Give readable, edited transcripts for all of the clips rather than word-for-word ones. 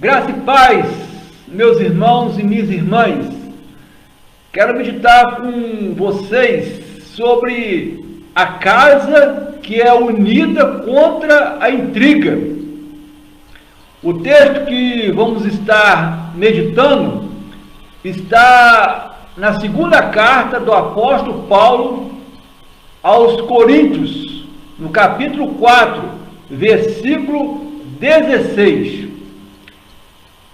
Graça e paz, meus irmãos e minhas irmãs. Quero meditar com vocês sobre a casa que é unida contra a intriga. O texto que vamos estar meditando está na segunda carta do apóstolo Paulo aos Coríntios, no capítulo 4, versículo 16.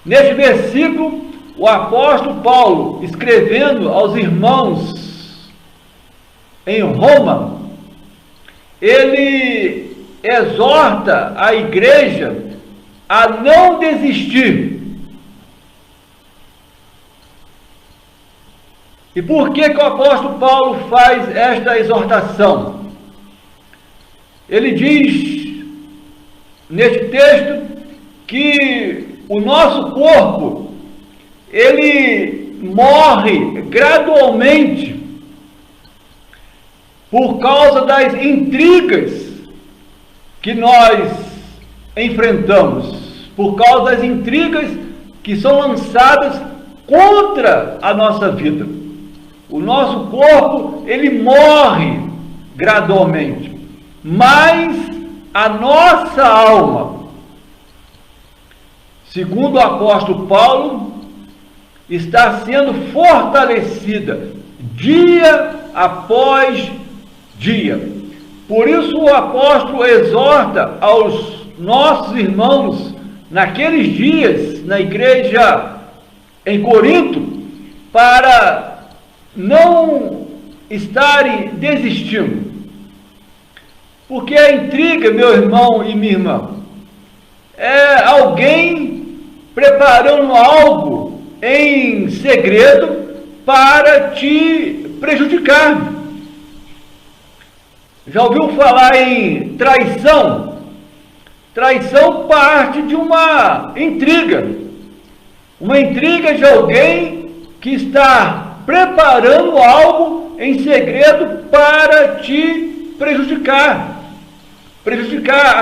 Neste versículo, o apóstolo Paulo, escrevendo aos irmãos em Roma, ele exorta a igreja a não desistir. E por que o apóstolo Paulo faz esta exortação? Ele diz neste texto que o nosso corpo, ele morre gradualmente por causa das intrigas que nós enfrentamos, por causa das intrigas que são lançadas contra a nossa vida. O nosso corpo, ele morre gradualmente, mas a nossa alma, segundo o apóstolo Paulo, está sendo fortalecida dia após dia. Por isso o apóstolo exorta aos nossos irmãos naqueles dias na igreja em Corinto para não estarem desistindo. Porque a intriga, meu irmão e minha irmã, é alguém preparando algo em segredo para te prejudicar. Já ouviu falar em traição? Traição parte de uma intriga de alguém que está preparando algo em segredo para te prejudicar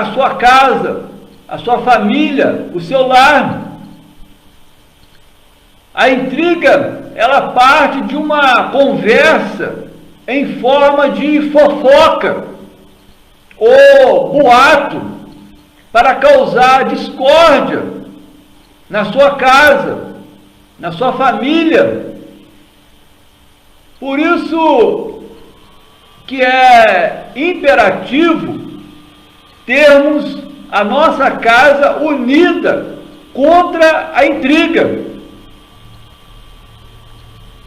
a sua casa, a sua família, o seu lar. A intriga, ela parte de uma conversa em forma de fofoca ou boato para causar discórdia na sua casa, na sua família. Por isso que é imperativo termos a nossa casa unida contra a intriga.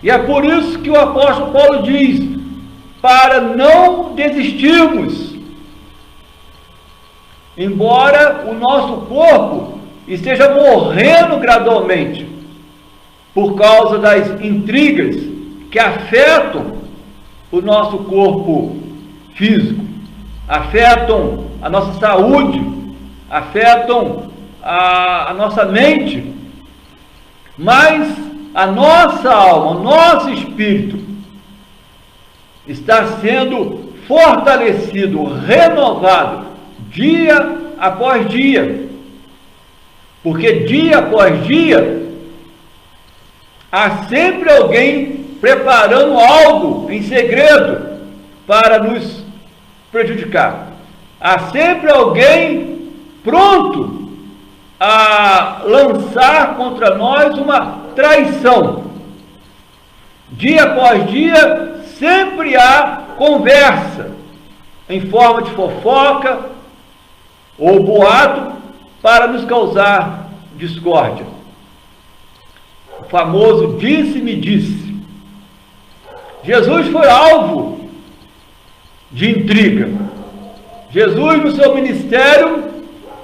E é por isso que o apóstolo Paulo diz, para não desistirmos, embora o nosso corpo esteja morrendo gradualmente, por causa das intrigas que afetam o nosso corpo físico, afetam a nossa saúde, afetam a nossa mente, mas a nossa alma, o nosso espírito está sendo fortalecido, renovado, dia após dia. Porque dia após dia, há sempre alguém preparando algo em segredo para nos prejudicar. Há sempre alguém pronto a lançar contra nós uma traição. Dia após dia, sempre há conversa em forma de fofoca ou boato para nos causar discórdia. O famoso disse-me disse. Jesus foi alvo de intriga. Jesus, no seu ministério,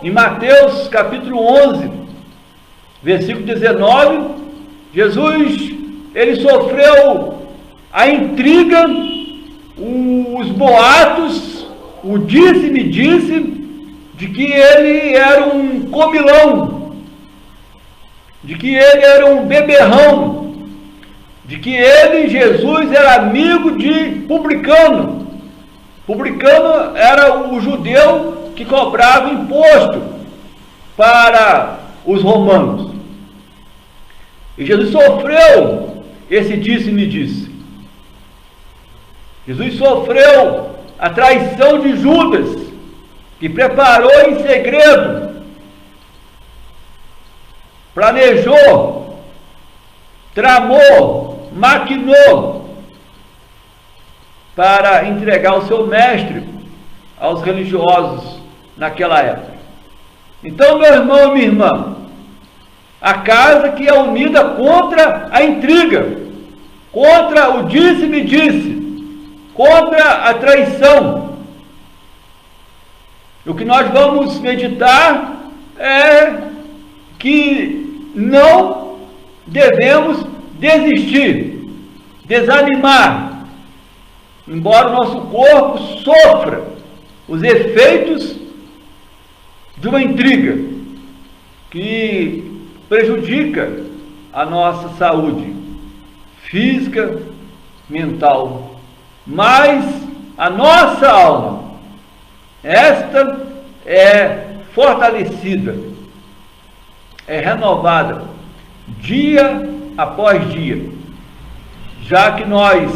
em Mateus capítulo 11, versículo 19, Jesus, ele sofreu a intriga, os boatos, o disse-me disse, de que ele era um comilão, de que ele era um beberrão, de que ele, Jesus, era amigo de publicano. Publicano era o judeu que cobrava imposto para os romanos. E Jesus sofreu esse disse-me-disse. Jesus sofreu a traição de Judas, que preparou em segredo, planejou, tramou, maquinou para entregar o seu mestre aos religiosos naquela época. Então, meu irmão e minha irmã, a casa que é unida contra a intriga, contra o disse-me-disse, contra a traição. O que nós vamos meditar é que não devemos desistir, desanimar, embora o nosso corpo sofra os efeitos de uma intriga que prejudica a nossa saúde física, mental, mas a nossa alma, esta é fortalecida, é renovada dia após dia, já que nós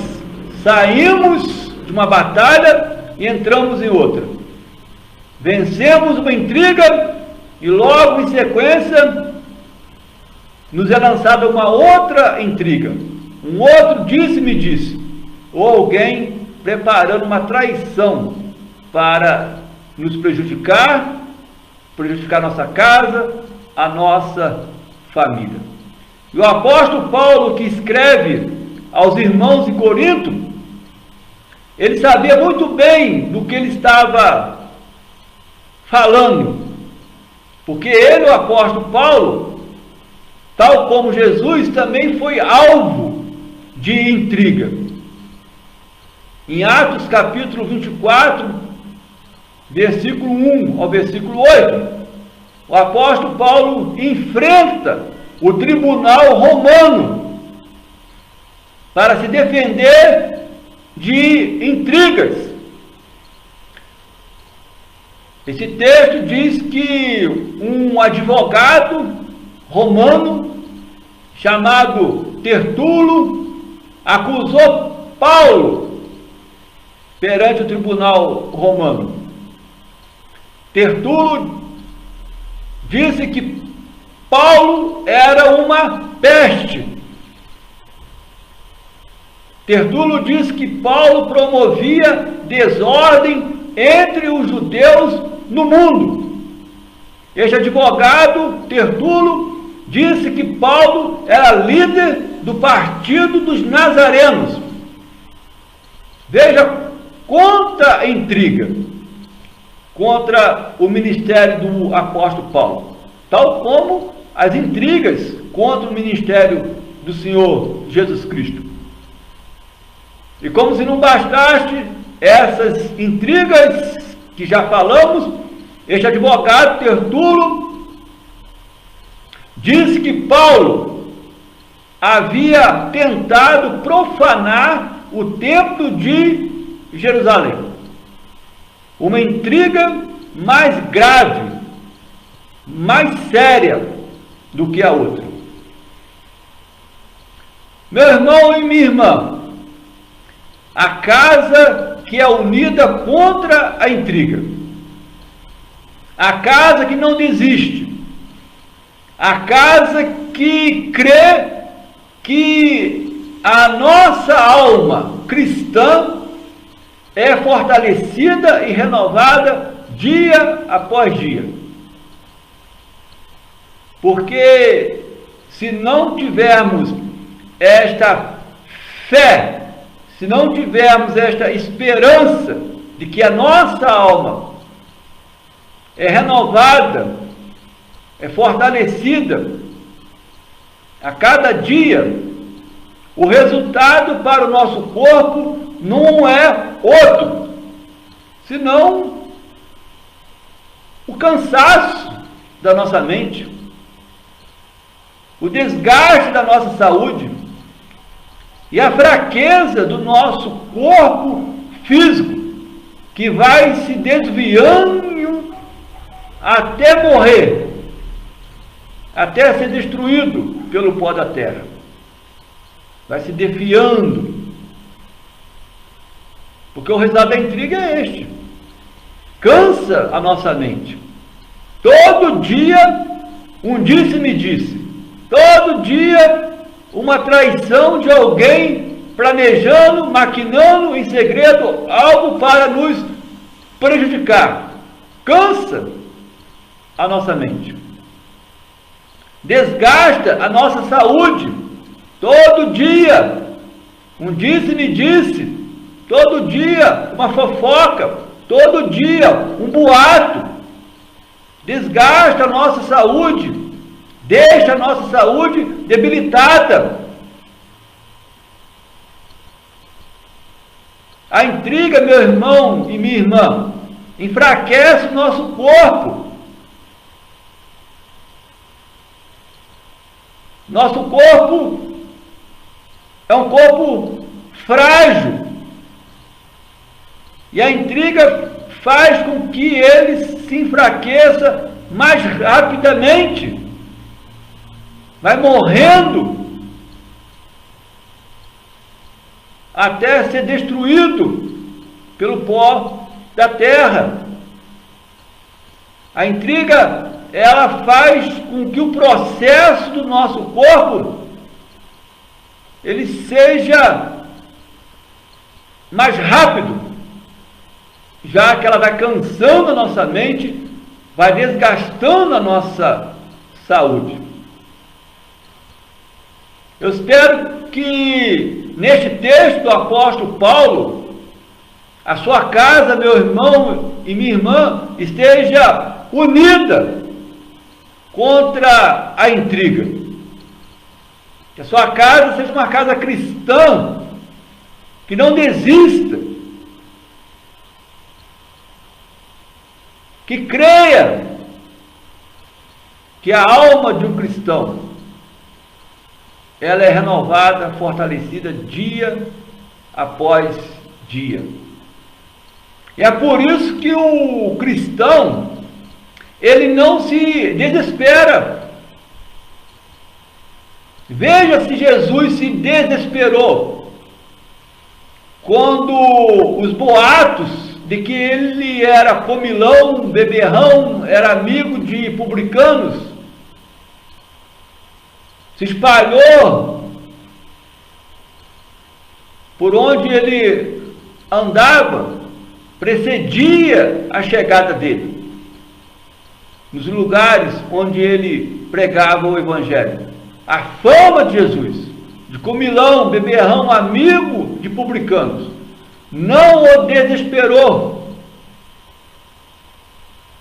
saímos de uma batalha e entramos em outra. Vencemos uma intriga e logo em sequência nos é lançada uma outra intriga, um outro disse-me-disse, ou alguém preparando uma traição para nos prejudicar nossa casa, a nossa família. E o apóstolo Paulo, que escreve aos irmãos de Corinto, ele sabia muito bem do que ele estava falando, porque ele, o apóstolo Paulo, tal como Jesus, também foi alvo de intriga. Em Atos capítulo 24, versículo 1 ao versículo 8, o apóstolo Paulo enfrenta o tribunal romano para se defender de intrigas. Esse texto diz que um advogado romano chamado Tertulo acusou Paulo perante o tribunal romano. Tertulo disse que Paulo era uma peste. Tertulo disse que Paulo promovia desordem entre os judeus no mundo. Este advogado, Tertulo, disse que Paulo era líder do partido dos nazarenos. Veja quanta intriga contra o ministério do apóstolo Paulo, tal como as intrigas contra o ministério do Senhor Jesus Cristo. E como se não bastasse essas intrigas que já falamos, este advogado Tertulo disse que Paulo havia tentado profanar o templo de Jerusalém. Uma intriga mais grave, mais séria do que a outra. Meu irmão e minha irmã, a casa que é unida contra a intriga, a casa que não desiste, a casa que crê que a nossa alma cristã é fortalecida e renovada dia após dia. Porque se não tivermos esta fé, se não tivermos esta esperança de que a nossa alma é renovada, é fortalecida a cada dia, o resultado para o nosso corpo não é outro, senão o cansaço da nossa mente, o desgaste da nossa saúde e a fraqueza do nosso corpo físico, que vai se desviando até morrer. até ser destruído pelo pó da terra. Vai se defiando. Porque o resultado da intriga é este. Cansa a nossa mente. Todo dia, um disse-me-disse. Todo dia, uma traição de alguém planejando, maquinando em segredo algo para nos prejudicar. Cansa a nossa mente. Desgasta a nossa saúde. Todo dia, um disse-me-disse. Todo dia, uma fofoca. Todo dia, um boato. Desgasta a nossa saúde. Deixa a nossa saúde debilitada. A intriga, meu irmão e minha irmã, enfraquece o nosso corpo. Nosso corpo é um corpo frágil. E a intriga faz com que ele se enfraqueça mais rapidamente. Vai morrendo até ser destruído pelo pó da terra. A intriga, ela faz com que o processo do nosso corpo ele seja mais rápido, já que ela vai cansando a nossa mente, vai desgastando a nossa saúde. Eu espero que neste texto do apóstolo Paulo, a sua casa, meu irmão e minha irmã, esteja unida contra a intriga. Que a sua casa seja uma casa cristã, que não desista, que creia que a alma de um cristão ela é renovada, fortalecida dia após dia. E é por isso que o cristão ele não se desespera. Veja se Jesus se desesperou quando os boatos de que ele era comilão, beberrão, era amigo de publicanos, se espalhou por onde ele andava, precedia a chegada dele, nos lugares onde ele pregava o Evangelho. A fama de Jesus, de comilão, beberrão, amigo de publicanos, não o desesperou,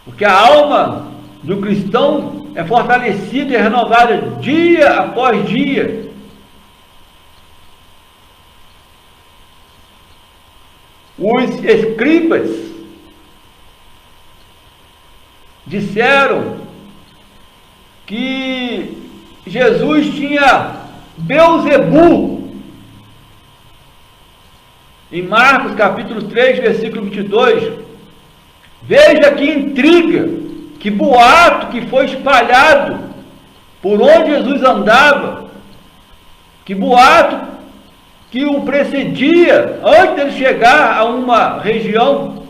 porque a alma do cristão é fortalecida e renovada dia após dia. Os escribas disseram que Jesus tinha Beelzebu. Em Marcos capítulo 3, versículo 22, veja que intriga, que boato que foi espalhado por onde Jesus andava, que boato que o precedia antes de chegar a uma região,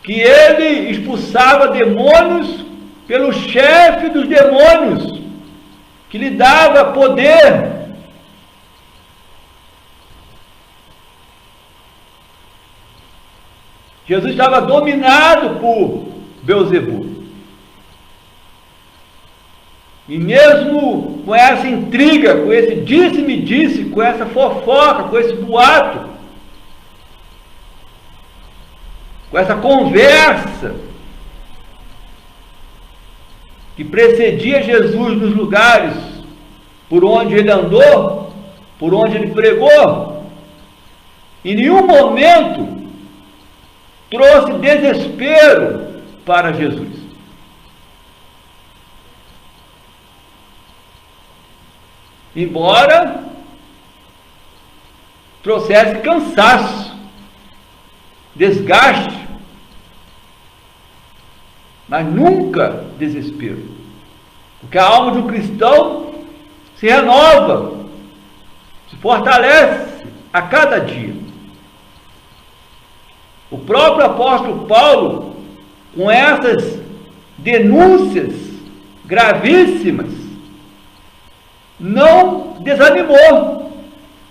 que ele expulsava demônios pelo chefe dos demônios, que lhe dava poder. Jesus estava dominado por Beelzebu. E mesmo com essa intriga, com esse disse-me-disse, com essa fofoca, com esse boato, com essa conversa que precedia Jesus nos lugares por onde ele andou, por onde ele pregou, em nenhum momento trouxe desespero para Jesus. Embora trouxesse cansaço, desgaste, mas nunca desespero. Porque a alma de um cristão se renova, se fortalece a cada dia. O próprio apóstolo Paulo, com essas denúncias gravíssimas, não desanimou.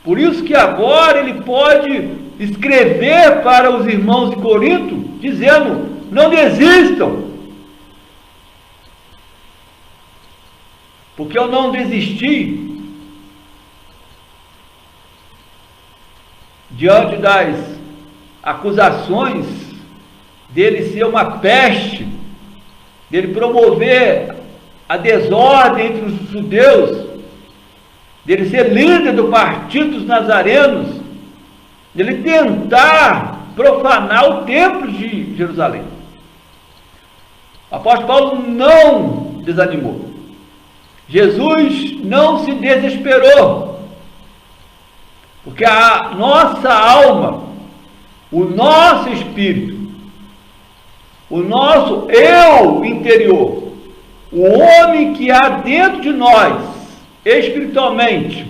Por isso que agora ele pode escrever para os irmãos de Corinto, dizendo: não desistam, porque eu não desisti diante das acusações dele ser uma peste, dele promover a desordem entre os judeus, dele ser líder do partido dos nazarenos, dele tentar profanar o templo de Jerusalém. O apóstolo Paulo não desanimou. Jesus não se desesperou, porque a nossa alma, o nosso espírito, o nosso eu interior, o homem que há dentro de nós, espiritualmente,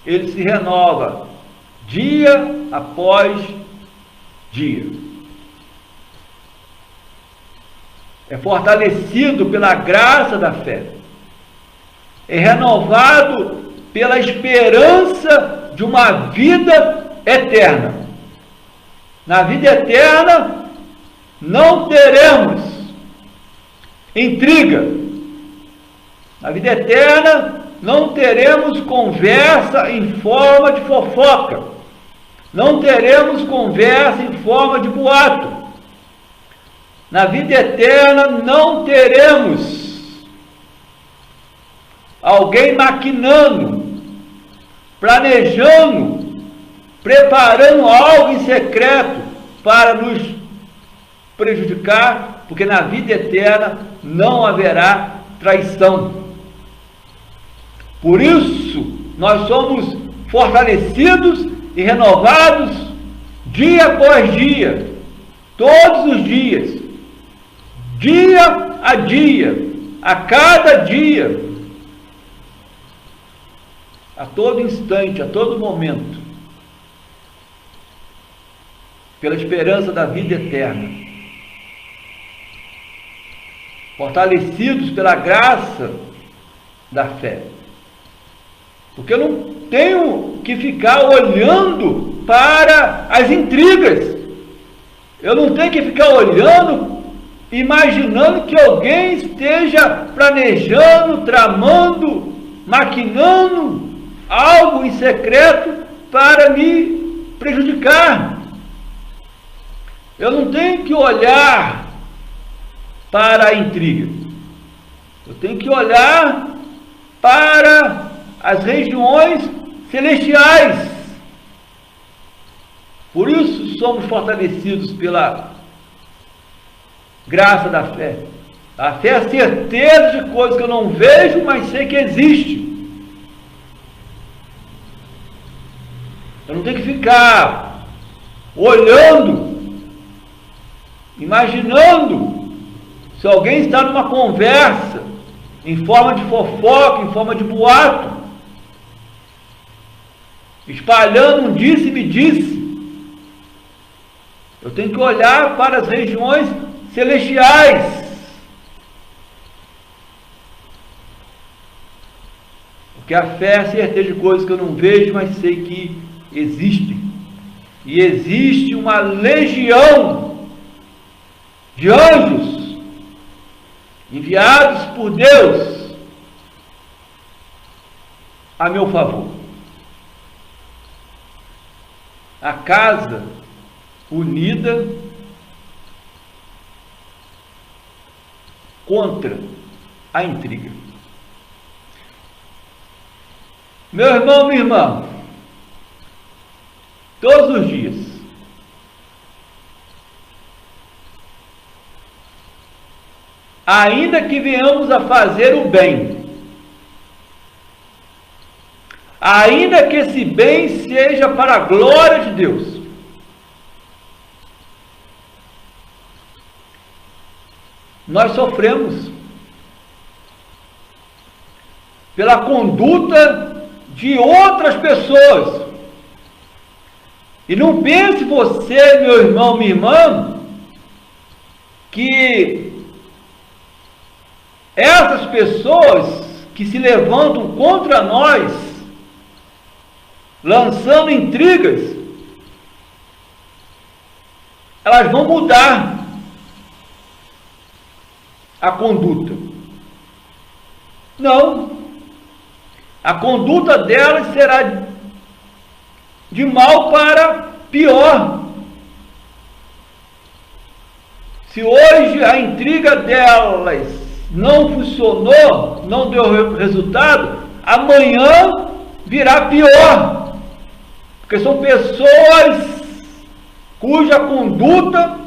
ele se renova dia após dia. É fortalecido pela graça da fé. É renovado pela esperança de uma vida eterna. Na vida eterna não teremos intriga. Na vida eterna não teremos conversa em forma de fofoca. Não teremos conversa em forma de boato. Na vida eterna não teremos alguém maquinando, planejando, preparando algo em secreto para nos prejudicar, porque na vida eterna não haverá traição. Por isso, nós somos fortalecidos e renovados dia após dia, todos os dias, dia a dia, a cada dia, a todo instante, a todo momento, pela esperança da vida eterna, fortalecidos pela graça da fé. Porque eu não tenho que ficar olhando para as intrigas, eu não tenho que ficar olhando, imaginando que alguém esteja planejando, tramando, maquinando algo em secreto para me prejudicar. Eu não tenho que olhar para a intriga, eu tenho que olhar para as regiões celestiais. Por isso somos fortalecidos pela graça da fé. A fé é a certeza de coisas que eu não vejo, mas sei que existe. Eu não tenho que ficar olhando, imaginando se alguém está numa conversa em forma de fofoca, em forma de boato, espalhando um disse-me-disse. Eu tenho que olhar para as regiões celestiais, porque a fé é a certeza de coisas que eu não vejo, mas sei que existem. E existe uma legião de anjos enviados por Deus a meu favor. A casa unida contra a intriga. Meu irmão, minha irmã, todos os dias, ainda que venhamos a fazer o bem, ainda que esse bem seja para a glória de Deus, nós sofremos pela conduta de outras pessoas. E não pense você, meu irmão, minha irmã, que essas pessoas que se levantam contra nós, lançando intrigas, elas vão mudar a conduta. Não. A conduta delas será de mal para pior. Se hoje a intriga delas não funcionou, não deu resultado, amanhã virá pior. Porque são pessoas cuja conduta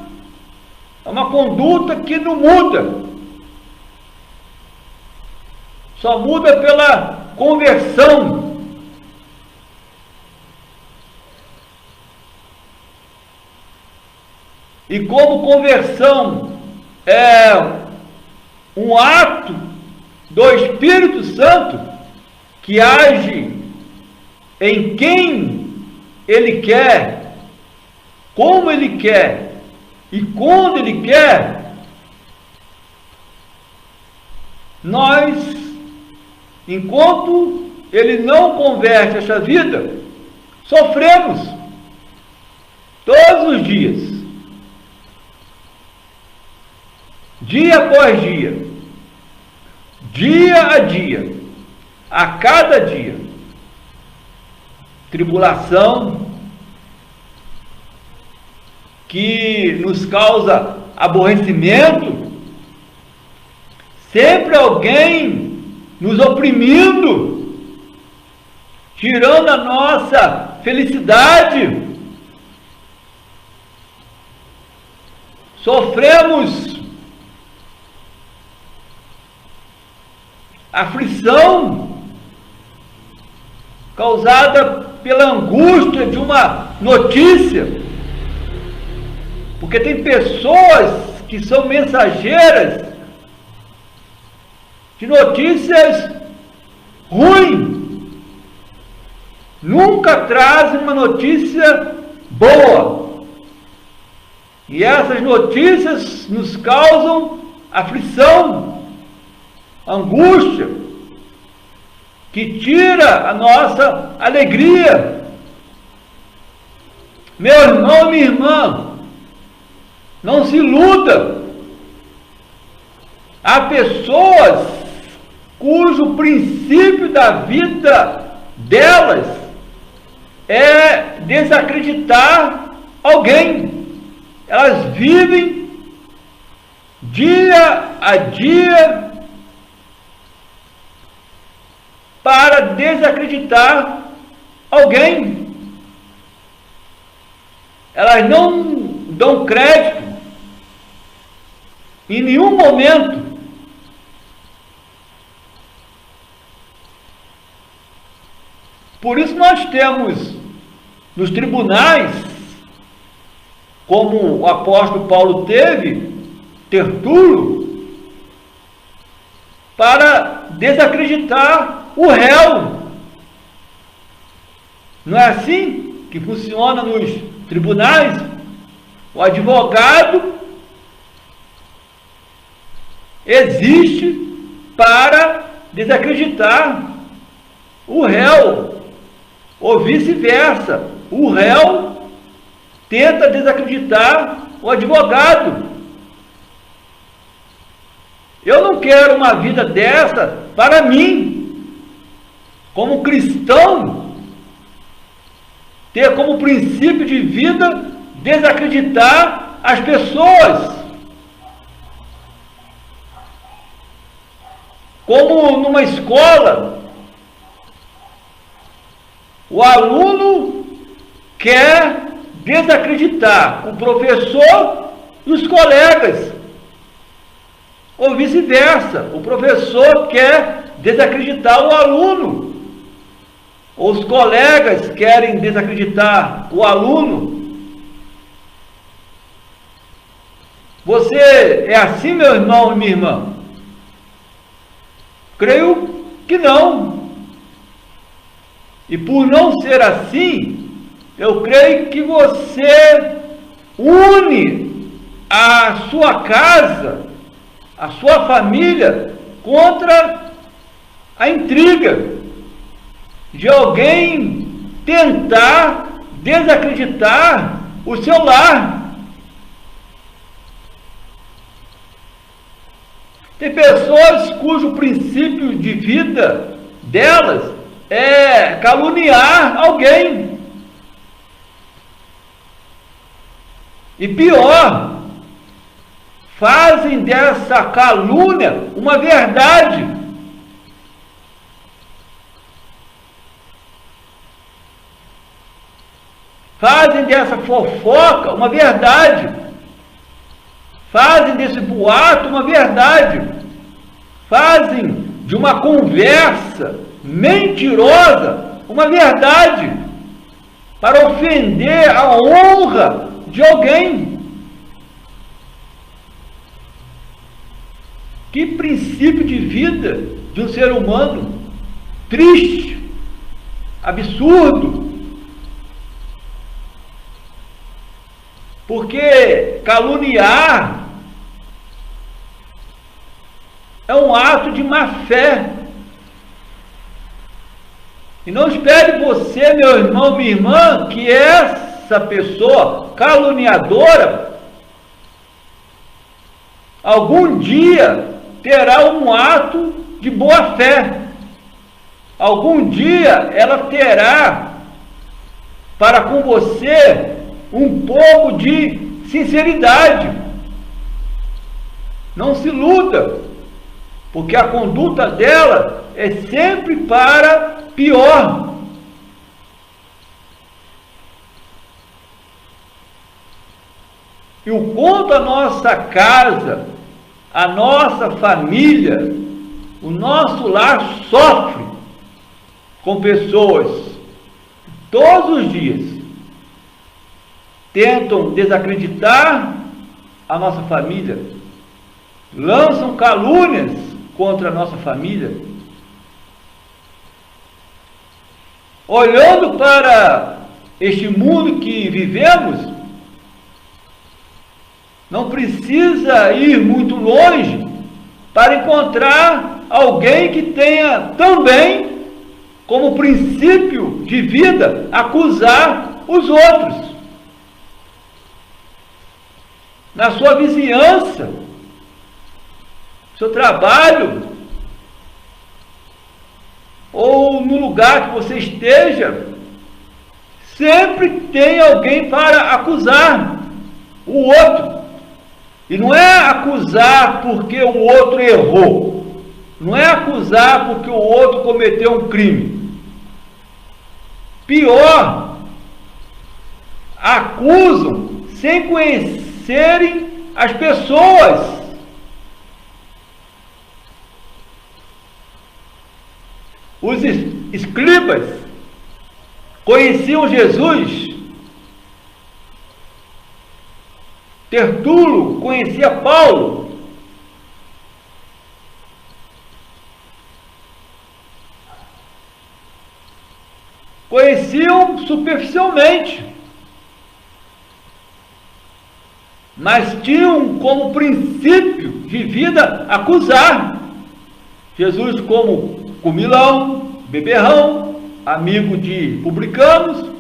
é uma conduta que não muda. Só muda pela conversão. E como conversão é um ato do Espírito Santo que age em quem Ele quer, como Ele quer e quando Ele quer, nós, enquanto Ele não converte essa vida, sofremos todos os dias, dia após dia, dia a dia, a cada dia, tribulação que nos causa aborrecimento, sempre alguém nos oprimindo, tirando a nossa felicidade. Sofremos aflição causada pela angústia de uma notícia, porque tem pessoas que são mensageiras de notícias ruins, nunca trazem uma notícia boa, e essas notícias nos causam aflição, angústia, que tira a nossa alegria. Meu irmão, minha irmã, não se iluda. Há pessoas cujo princípio da vida delas é desacreditar alguém. Elas vivem dia a dia para desacreditar alguém. Elas não dão crédito em nenhum momento por isso nós temos nos tribunais, como o apóstolo Paulo teve, Tertulo, para desacreditar o réu. Não é assim que funciona nos tribunais? O advogado existe para desacreditar o réu, ou vice-versa. O réu tenta desacreditar o advogado. Eu não quero uma vida dessa para mim, como cristão, ter como princípio de vida desacreditar as pessoas. Como numa escola, o aluno quer desacreditar o professor e os colegas, ou vice-versa. O professor quer desacreditar o aluno, ou os colegas querem desacreditar o aluno. Você é assim, meu irmão e minha irmã? Creio que não. E por não ser assim, eu creio que você une a sua casa, a sua família, contra a intriga de alguém tentar desacreditar o seu lar. Tem pessoas cujo princípio de vida delas é caluniar alguém. E pior, fazem dessa calúnia uma verdade. Fazem dessa fofoca uma verdade. Fazem desse boato uma verdade. Fazem de uma conversa mentirosa uma verdade, para ofender a honra de alguém. Que princípio de vida de um ser humano triste, absurdo. Porque caluniar é um ato de má fé. E não espere você, meu irmão, minha irmã, que essa pessoa caluniadora algum dia terá um ato de boa fé. Algum dia ela terá para com você um pouco de sinceridade. Não se iluda, porque a conduta dela é sempre para pior. E o quanto a nossa casa, a nossa família, o nosso lar sofre com pessoas que todos os dias tentam desacreditar a nossa família, lançam calúnias contra a nossa família. Olhando para este mundo que vivemos, não precisa ir muito longe para encontrar alguém que tenha também como princípio de vida acusar os outros. Na sua vizinhança, no seu trabalho, ou no lugar que você esteja, sempre tem alguém para acusar o outro. E não é acusar porque o outro errou, não é acusar porque o outro cometeu um crime. Pior, acusam sem conhecerem as pessoas. Os escribas conheciam Jesus. Tertulo conhecia Paulo. Conheciam superficialmente, mas tinham como princípio de vida acusar Jesus como comilão, beberrão, amigo de publicanos.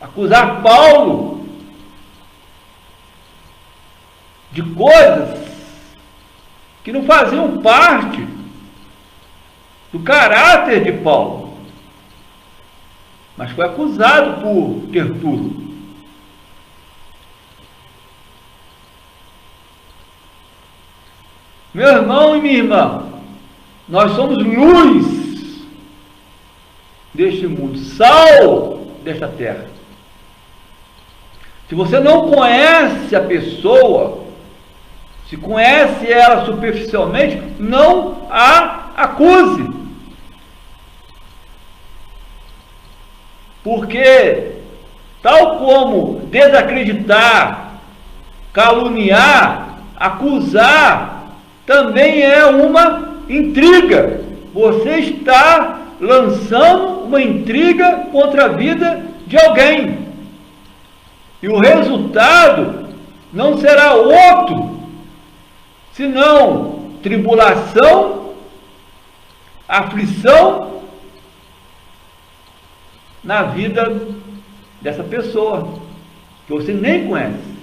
Acusar Paulo de coisas que não faziam parte do caráter de Paulo, mas foi acusado por Tertulo. Meu irmão e minha irmã, nós somos luz deste mundo, sal desta terra. Se você não conhece a pessoa, se conhece ela superficialmente, não a acuse. Porque, tal como desacreditar, caluniar, acusar, também é uma intriga. Você está lançando uma intriga contra a vida de alguém. E o resultado não será outro, senão tribulação, aflição na vida dessa pessoa, que você nem conhece.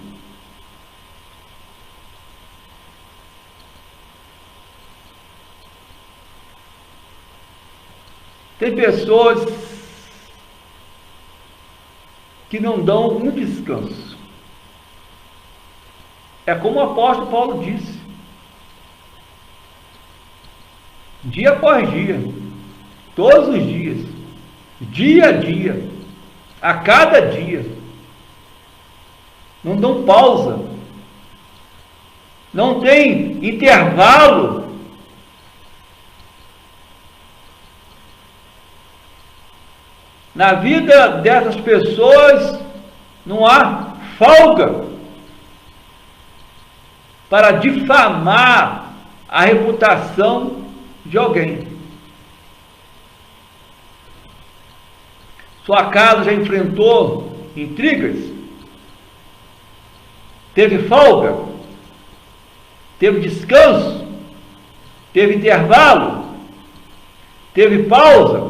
Tem pessoas que não dão um descanso. É como o apóstolo Paulo disse. Dia após dia, todos os dias, dia a dia, a cada dia. Não dão pausa. Não tem intervalo. Na vida dessas pessoas não há folga para difamar a reputação de alguém. Sua casa já enfrentou intrigas? Teve folga? Teve descanso? Teve intervalo? Teve pausa?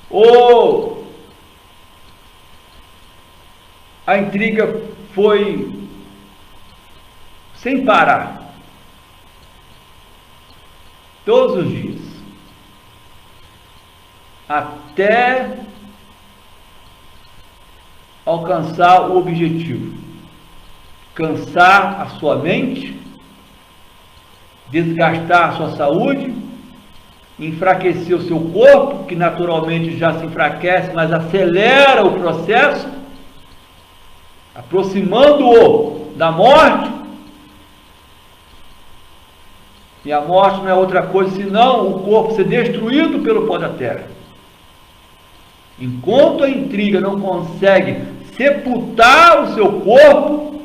Ou a intriga foi sem parar, todos os dias, até alcançar o objetivo, cansar a sua mente, desgastar a sua saúde, enfraquecer o seu corpo, que naturalmente já se enfraquece, mas acelera o processo, aproximando-o da morte. E a morte não é outra coisa senão o corpo ser destruído pelo pó da terra. Enquanto a intriga não consegue sepultar o seu corpo,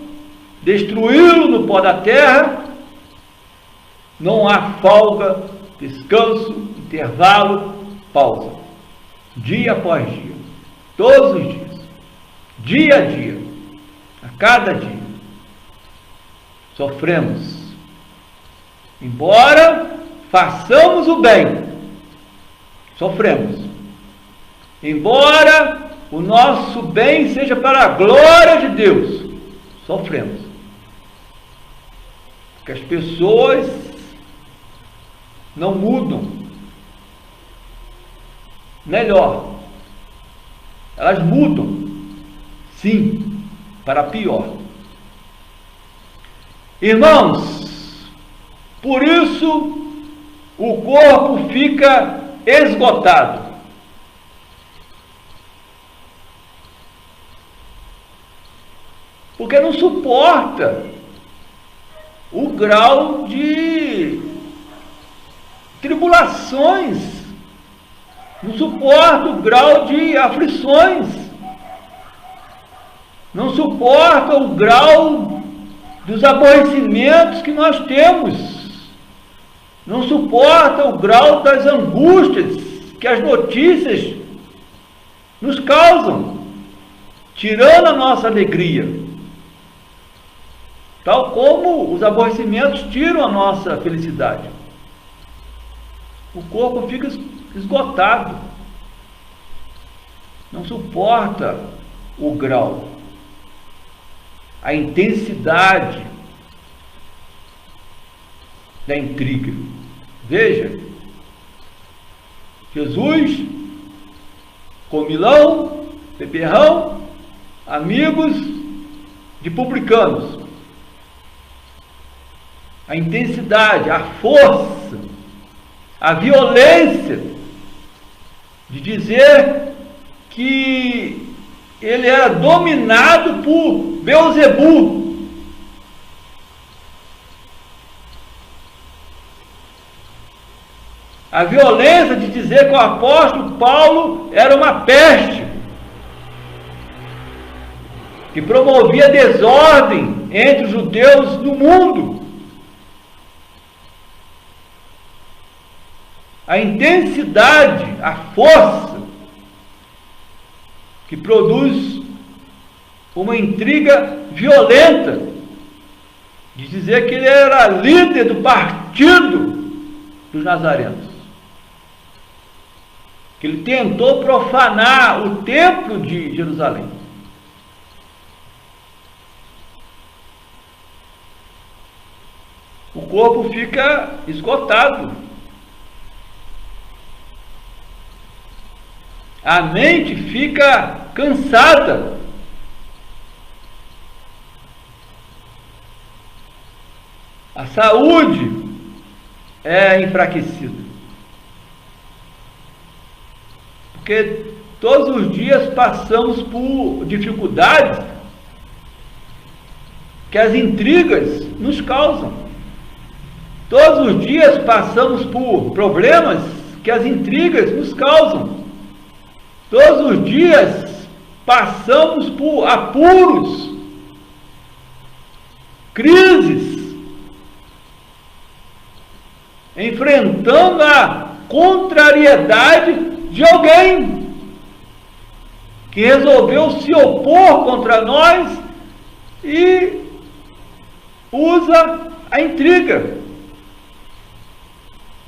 destruí-lo no pó da terra, não há folga, descanso, intervalo, pausa. Dia após dia, todos os dias, dia a dia, a cada dia, sofremos. Embora façamos o bem, sofremos. Embora o nosso bem seja para a glória de Deus, sofremos. Porque as pessoas não mudam. Melhor, elas mudam, sim, para pior. Irmãos, por isso o corpo fica esgotado. Porque não suporta o grau de tribulações, não suporta o grau de aflições, não suporta o grau dos aborrecimentos que nós temos, não suporta o grau das angústias que as notícias nos causam, tirando a nossa alegria, tal como os aborrecimentos tiram a nossa felicidade. O corpo fica esgotado, não suporta o grau, a intensidade da intriga. Veja, Jesus, comilão, beberrão, amigos de publicanos. A intensidade, a força, a violência de dizer que ele era dominado por Beelzebu. A violência de dizer que o apóstolo Paulo era uma peste, que promovia desordem entre os judeus no mundo. A intensidade, a força que produz uma intriga violenta de dizer que ele era líder do partido dos nazarenos, que ele tentou profanar o templo de Jerusalém. O corpo fica esgotado, a mente fica cansada, a saúde é enfraquecida, porque todos os dias passamos por dificuldades que as intrigas nos causam. Todos os dias passamos por problemas que as intrigas nos causam. Todos os dias passamos por apuros, crises, enfrentando a contrariedade de alguém que resolveu se opor contra nós e usa a intriga,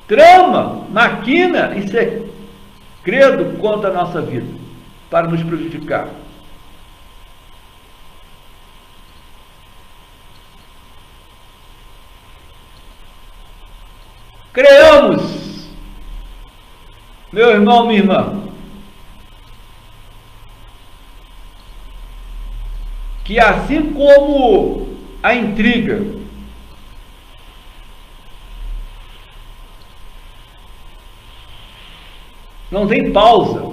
trama, maquina em segredo contra a nossa vida, para nos prejudicar. Creamos, meu irmão, minha irmã, que assim como a intriga não tem pausa,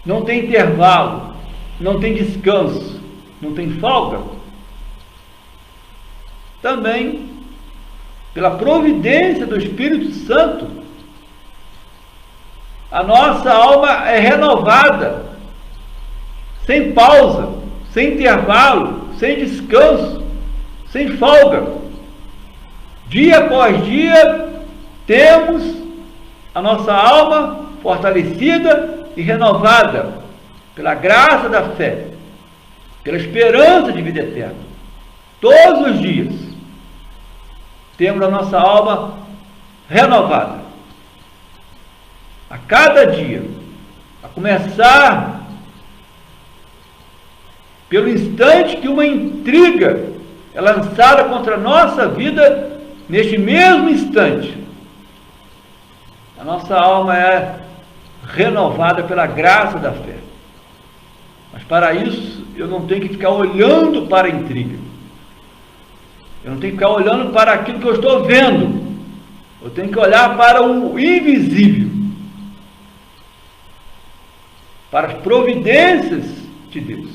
não tem intervalo, não tem descanso, não tem folga, também, pela providência do Espírito Santo, a nossa alma é renovada, sem pausa, sem intervalo, sem descanso, sem folga. Dia após dia, temos a nossa alma fortalecida e renovada pela graça da fé, pela esperança de vida eterna. Todos os dias temos a nossa alma renovada. A cada dia, a começar pelo instante que uma intriga é lançada contra a nossa vida, neste mesmo instante, a nossa alma é renovada pela graça da fé. Mas para isso, eu não tenho que ficar olhando para a intriga. Eu não tenho que ficar olhando para aquilo que eu estou vendo. Eu tenho que olhar para o invisível, para as providências de Deus,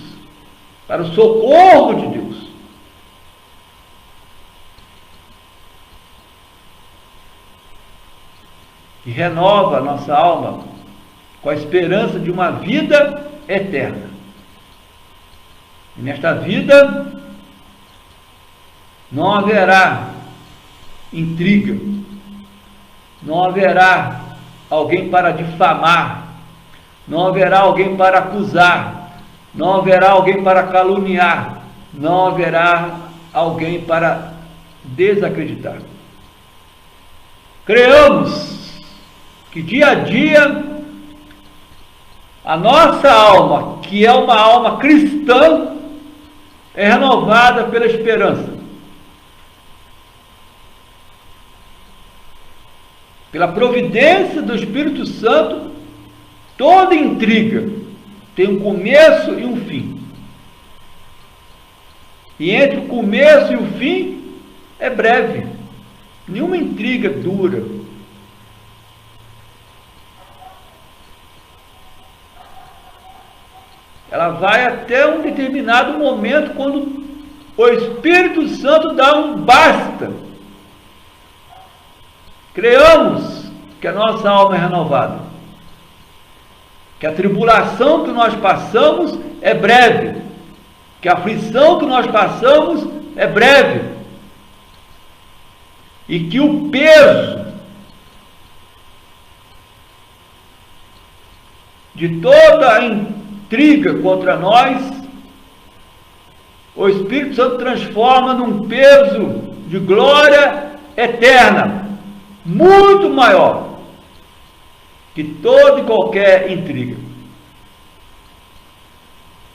para o socorro de Deus. Que renova a nossa alma com a esperança de uma vida eterna. E nesta vida não haverá intriga, não haverá alguém para difamar, não haverá alguém para acusar, não haverá alguém para caluniar, não haverá alguém para desacreditar. Creamos que dia a dia a nossa alma, que é uma alma cristã, é renovada pela esperança, pela providência do Espírito Santo. Toda intriga tem um começo e um fim, e entre o começo e o fim é breve. Nenhuma intriga dura. Ela vai até um determinado momento, quando o Espírito Santo dá um basta. Creamos que a nossa alma é renovada, que a tribulação que nós passamos é breve, que a aflição que nós passamos é breve e que o peso de toda a intriga contra nós, o Espírito Santo transforma num peso de glória eterna, muito maior que toda e qualquer intriga.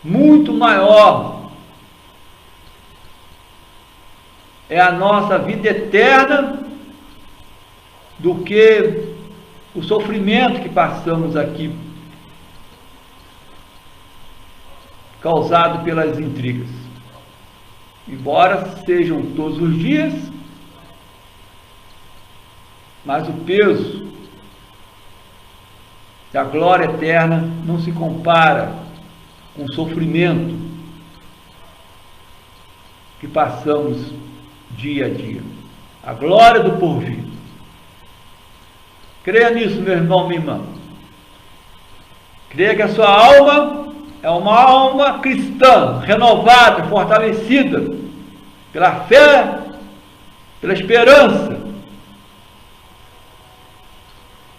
Muito maior é a nossa vida eterna do que o sofrimento que passamos aqui, causado pelas intrigas. Embora sejam todos os dias, mas o peso da glória eterna não se compara com o sofrimento que passamos dia a dia. A glória do porvir. Creia nisso, meu irmão, minha irmã. Creia que a sua alma é uma alma cristã, renovada, fortalecida pela fé, pela esperança.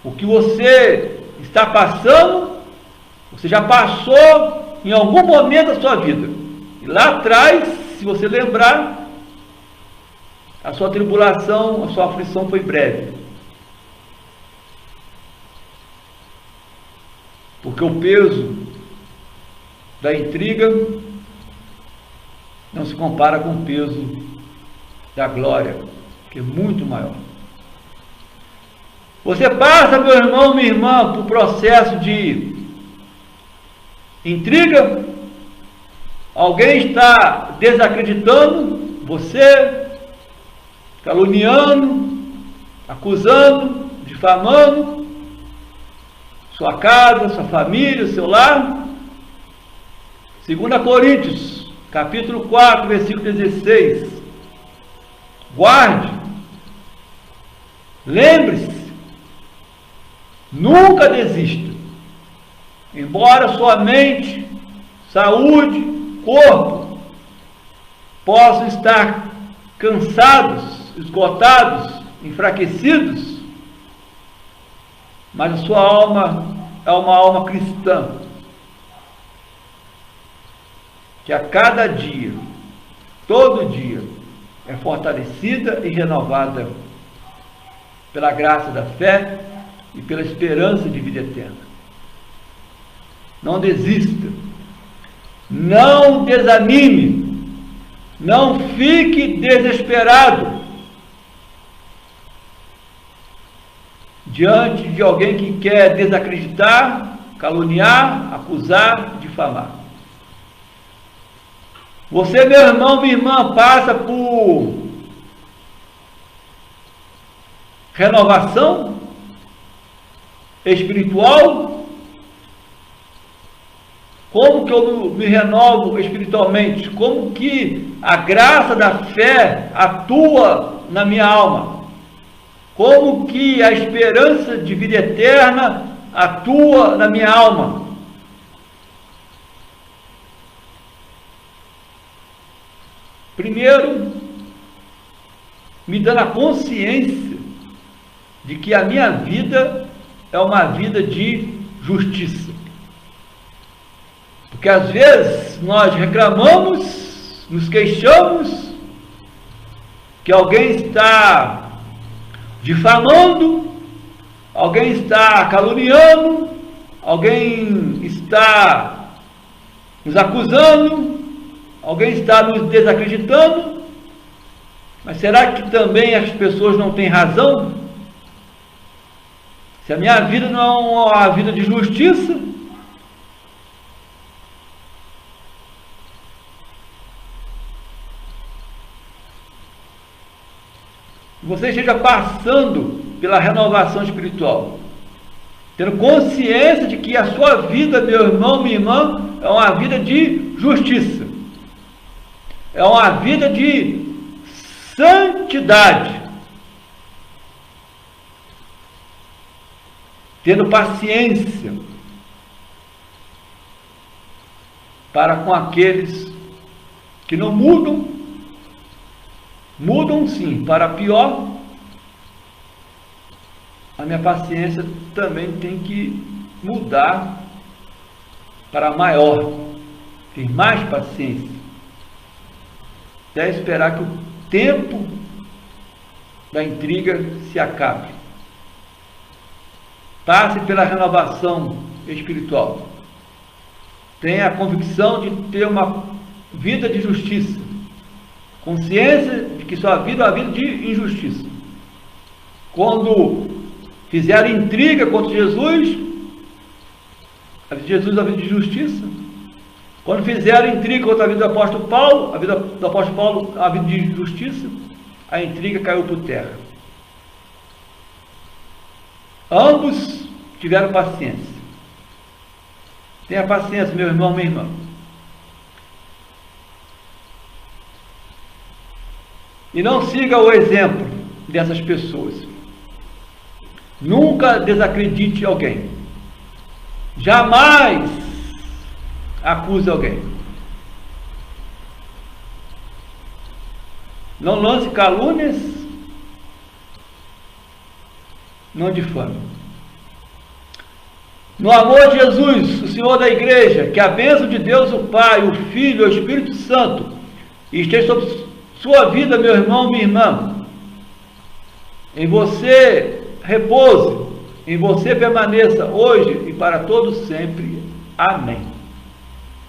O que você está passando, você já passou em algum momento da sua vida. E lá atrás, se você lembrar, a sua tribulação, a sua aflição foi breve. Porque o peso da intriga não se compara com o peso da glória, que é muito maior. Você passa, meu irmão, minha irmã, por processo de intriga, alguém está desacreditando você, caluniando, acusando, difamando sua casa, sua família, seu lar. 2 Coríntios, capítulo 4, versículo 16. Guarde, lembre-se, nunca desista. Embora sua mente, saúde, corpo possam estar cansados, esgotados, enfraquecidos, mas a sua alma é uma alma cristã, que a cada dia, todo dia, é fortalecida e renovada pela graça da fé e pela esperança de vida eterna. Não desista, não desanime, não fique desesperado diante de alguém que quer desacreditar, caluniar, acusar, difamar. Você, meu irmão, minha irmã, passa por renovação espiritual. Como que eu me renovo espiritualmente? Como que a graça da fé atua na minha alma? Como que a esperança de vida eterna atua na minha alma? Primeiro, me dando a consciência de que a minha vida é uma vida de justiça. Porque às vezes nós reclamamos, nos queixamos que alguém está difamando, alguém está caluniando, alguém está nos acusando, alguém está nos desacreditando. Mas será que também as pessoas não têm razão? Se a minha vida não é uma vida de justiça, você esteja passando pela renovação espiritual, tendo consciência de que a sua vida, meu irmão, minha irmã, é uma vida de justiça, é uma vida de santidade, tendo paciência para com aqueles que não mudam, mudam sim para pior, a minha paciência também tem que mudar para maior, ter mais paciência, até esperar que o tempo da intriga se acabe. Passe pela renovação espiritual. Tenha a convicção de ter uma vida de justiça. Consciência de que sua vida é uma vida de injustiça. Quando fizer intriga contra Jesus, a vida de Jesus é a vida de justiça. Quando fizer intriga contra a vida do apóstolo Paulo, a vida do apóstolo Paulo é a vida de justiça, a intriga caiu por terra. Ambos tiveram paciência. Tenha paciência, meu irmão, minha irmã. E não siga o exemplo dessas pessoas. Nunca desacredite alguém. Jamais acuse alguém. Não lance calúnias. Não difame. No amor de Jesus, o Senhor da Igreja, que a bênção de Deus, o Pai, o Filho e o Espírito Santo esteja sobre sua vida, meu irmão, minha irmã. Em você repouse, em você permaneça hoje e para todos sempre. Amém.